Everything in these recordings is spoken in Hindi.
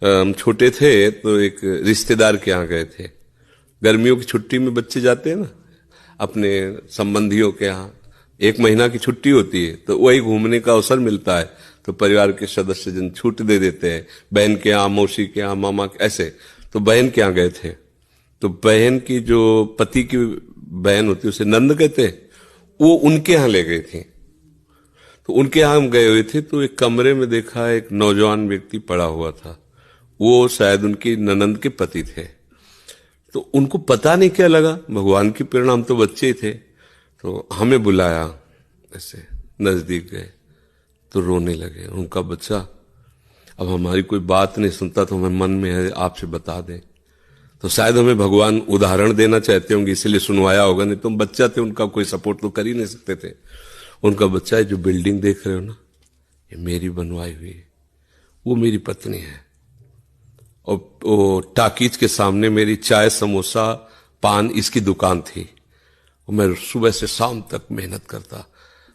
हम छोटे थे तो एक रिश्तेदार के यहाँ गए थे। गर्मियों की छुट्टी में बच्चे जाते हैं ना अपने संबंधियों के यहाँ, 1 महीना की छुट्टी होती है तो वही घूमने का अवसर मिलता है, तो परिवार के सदस्य जन छूट दे देते हैं, बहन के यहाँ, मौसी के यहाँ, मामा के, ऐसे। तो बहन के यहाँ गए थे, तो बहन की जो पति की बहन होती है उसे नंद कहते हैं, वो उनके यहाँ ले गई थी। तो उनके यहाँ हम गए हुए थे तो एक कमरे में देखा एक नौजवान व्यक्ति पड़ा हुआ था, वो शायद उनकी ननंद के पति थे। तो उनको पता नहीं क्या लगा, भगवान की प्रेरणा, हम तो बच्चे ही थे, तो हमें बुलाया, ऐसे नजदीक गए तो रोने लगे। उनका बच्चा अब हमारी कोई बात नहीं सुनता तो हमें मन में है आपसे बता दें, तो शायद हमें भगवान उदाहरण देना चाहते होंगे इसलिए सुनवाया होगा, नहीं तो हम बच्चा थे, उनका कोई सपोर्ट तो कर ही नहीं सकते थे। उनका बच्चा है, जो बिल्डिंग देख रहे हो ना, ये मेरी बनवाई हुई है, वो मेरी पत्नी है, और वो टाकीज के सामने मेरी चाय समोसा पान इसकी दुकान थी, और मैं सुबह से शाम तक मेहनत करता।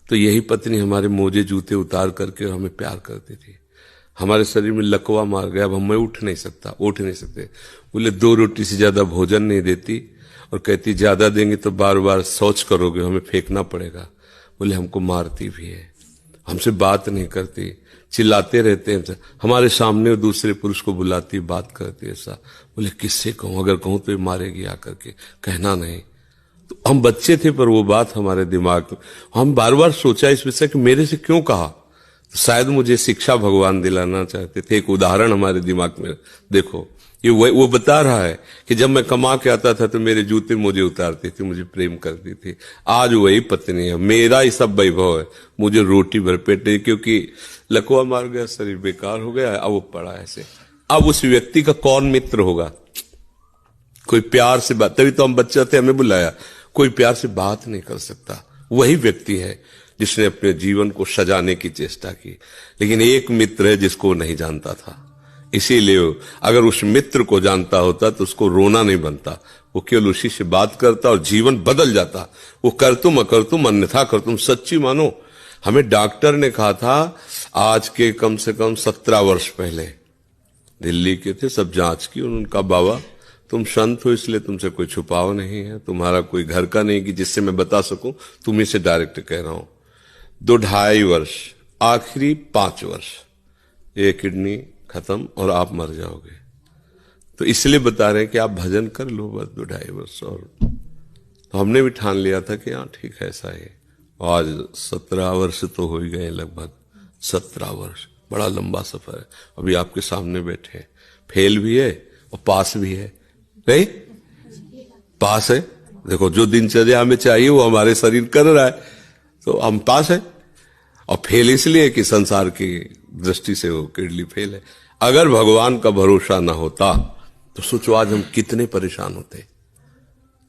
तो यही पत्नी हमारे मोजे जूते उतार करके हमें प्यार करती थी। हमारे शरीर में लकवा मार गया, अब मैं उठ नहीं सकते। बोले 2 रोटी से ज्यादा भोजन नहीं देती, और कहती ज्यादा देंगे तो बार बार शौच करोगे, हमें फेंकना पड़ेगा। बोले हमको मारती भी है, हमसे बात नहीं करती, चिल्लाते रहते हैं, हमारे सामने दूसरे पुरुष को बुलाती, बात करती ऐसा। बोले किससे कहूं, अगर कहूं तो ये मारेगी आकर के, कहना नहीं। तो हम बच्चे थे पर वो बात हमारे दिमाग में, हम बार बार सोचा इस विषय कि मेरे से क्यों कहा, तो शायद मुझे शिक्षा भगवान दिलाना चाहते थे, एक उदाहरण हमारे दिमाग में। देखो ये वो बता रहा है कि जब मैं कमा के आता था तो मेरे जूते मुझे उतारती थी, मुझे प्रेम करती थी। आज वही पत्नी है, मेरा ही सब वैभव है, मुझे रोटी भर पेट नहीं, क्योंकि लकवा मार गया, शरीर बेकार हो गया, अब वो पड़ा ऐसे। अब उस व्यक्ति का कौन मित्र होगा, कोई प्यार से बात, तभी तो हम बच्चे थे, हमें बुलाया, कोई प्यार से बात नहीं कर सकता। वही व्यक्ति है जिसने अपने जीवन को सजाने की चेष्टा की, लेकिन एक मित्र है जिसको नहीं जानता था। इसीलिए अगर उस मित्र को जानता होता तो उसको रोना नहीं बनता, वो केवल उसी से बात करता और जीवन बदल जाता। वो कर तुम अकर तुम अन्यथा कर तुम, सच्ची मानो। हमें डॉक्टर ने कहा था आज के कम से कम 17 वर्ष पहले, दिल्ली के थे, सब जांच की, उनका बाबा तुम संत हो इसलिए तुमसे कोई छुपाव नहीं है, तुम्हारा कोई घर का नहीं कि जिससे मैं बता सकूं, तुम्ही से डायरेक्ट कह रहा हूं। 2-2.5 वर्ष, आखिरी 5 वर्ष, ये किडनी खत्म और आप मर जाओगे। तो इसलिए बता रहे हैं कि आप भजन कर लो बस 2-2.5 वर्ष। और तो हमने भी ठान लिया था कि हाँ ठीक है, ऐसा है। आज 17 वर्ष तो हो ही गए, लगभग 17 वर्ष, बड़ा लंबा सफर है। अभी आपके सामने बैठे, फेल भी है और पास भी है, नहीं पास है। देखो जो दिनचर्या हमें चाहिए वो हमारे शरीर कर रहा है, तो हम पास है। और फेल इसलिए कि संसार की दृष्टि से वो किडनी फेल है। अगर भगवान का भरोसा ना होता तो सोचो आज हम कितने परेशान होते,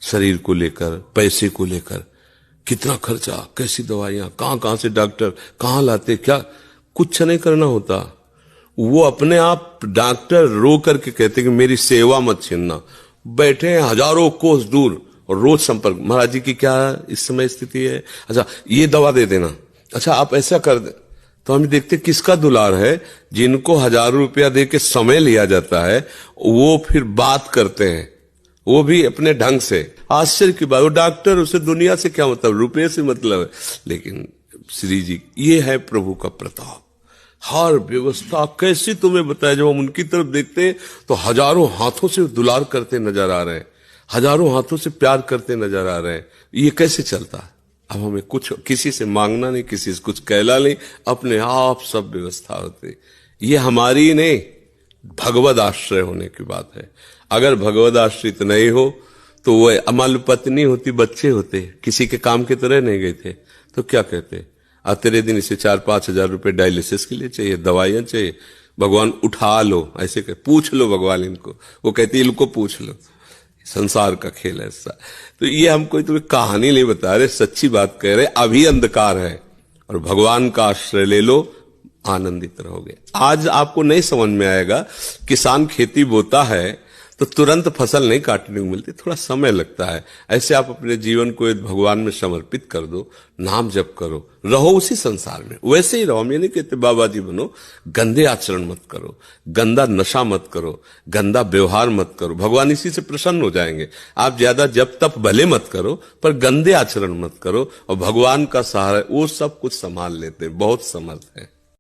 शरीर को लेकर, पैसे को लेकर, कितना खर्चा, कैसी दवाइयां, कहां से डॉक्टर कहां लाते, क्या कुछ नहीं करना होता। वो अपने आप डॉक्टर रो करके कहते कि मेरी सेवा मत छीनना। बैठे हैं हजारों कोस दूर और रोज संपर्क, महाराज जी की क्या इस समय स्थिति है, अच्छा ये दवा दे देना, अच्छा आप ऐसा कर दे। तो हम देखते किसका दुलार है, जिनको हजारों रुपया दे के समय लिया जाता है, वो फिर बात करते हैं, वो भी अपने ढंग से। आश्चर्य की बात, वो डॉक्टर, उसे दुनिया से क्या मतलब, रुपये से मतलब है। लेकिन श्री जी, ये है प्रभु का प्रताप, हर व्यवस्था कैसी तुम्हें बताया। जब हम उनकी तरफ देखते हैं तो हजारों हाथों से दुलार करते नजर आ रहे हैं, हजारों हाथों से प्यार करते नजर आ रहे हैं। ये कैसे चलता है? अब हमें कुछ किसी से मांगना नहीं, किसी से कुछ कहला नहीं, अपने आप सब व्यवस्था होती। ये हमारी नहीं, भगवद आश्रय होने की बात है। अगर भगवद आश्रित नहीं हो तो वो अमल पत्नी होती, बच्चे होते, किसी के काम की तरह नहीं गए थे, तो क्या कहते, तेरे दिन इसे 4-5 हजार रुपए डायलिसिस के लिए चाहिए, दवाइयां चाहिए, भगवान उठा लो, ऐसे कह, पूछ लो भगवान इनको, वो कहती इनको पूछ लो। संसार का खेल है ऐसा। तो ये हम कोई तुम्हें कहानी नहीं बता रहे, सच्ची बात कह रहे। अभी अंधकार है और भगवान का आश्रय ले लो, आनंदित रहोगे। आज आपको नहीं समझ में आएगा, किसान खेती बोता है तो तुरंत फसल नहीं काटने को मिलती, थोड़ा समय लगता है। ऐसे आप अपने जीवन को एक भगवान में समर्पित कर दो, नाम जप करो, रहो उसी संसार में, वैसे ही रहो। हम ये नहीं कहते बाबा जी बनो, गंदे आचरण मत करो, गंदा नशा मत करो, गंदा व्यवहार मत करो, भगवान इसी से प्रसन्न हो जाएंगे। आप ज्यादा जप तप भले मत करो, पर गंदे आचरण मत करो, और भगवान का सहारा वो सब कुछ संभाल लेते हैं, बहुत समर्थ है।